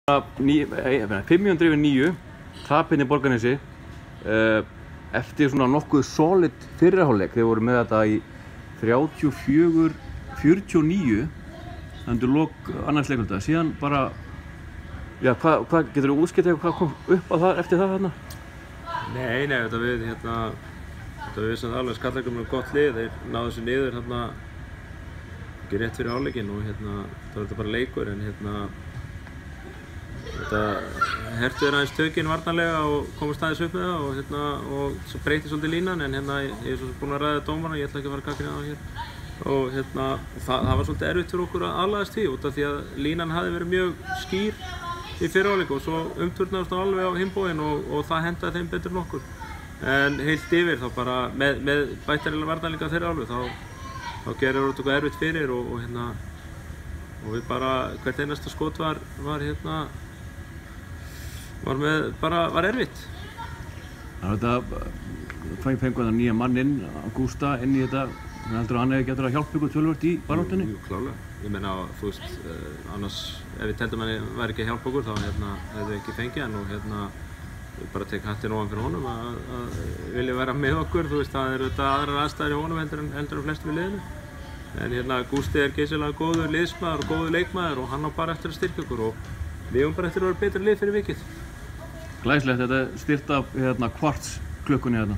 509 tapinn í Borgarnesi eftir svona nokkuð solid fyrriháleik. Þeir voru með þetta í 34-49 undir lok annars leikluta. Síðan bara, já, hvað getur þú útskýrt eitthvað hvað kom upp á það eftir það þarna? Nei, þetta við sem alveg Skallagrímur með gott lið. Þeir náðu sér niður ekki rétt fyrir hálfleikinn og það var þetta bara leikur en þetta hertu þeir aðeins tökin varnarlega og komast aðeins upp með það og svo breytist svolítið línan en ég er svo búinn að ræða dómarana, ég ætla ekki að fara að gagnrýna það hér og það var svolítið erfitt fyrir okkur að aðlagast því út af því að línan hafði verið mjög skýr í fyrri hálfleik og svo umturnaðist það alveg á hinn bóginn og það hendaði þeim betur en okkur en heilt yfir þá bara með bættarilega varnarleika þeirra alveg þá gerir það okkur erfitt fyrir og við bara hvert einasta skot var erfitt. Þetta fengu þetta nýja mann inn, Gústa, inn í þetta. Heldur hann hefði getur að hjálpa ykkur töluvert í baráttunni? Jú, klálega. Ég meina, þú veist, annars ef við teldum hann væri ekki að hjálpa okkur þá hefðu við ekki fengið hann og ég bara tek hattinn ofan fyrir honum að vilja vera með okkur. Þú veist, það eru aðrar aðstæður í honum heldur en flestum í liðinu. En Gústi er geysilega góður liðsmaður og góður leikmaður og hann á bara eftir að styrkja okkur og við höfum bara eftir að vera betra lið fyrir vikið. Glæsilegt, þetta er styrkt af kvarts klukkunni þarna.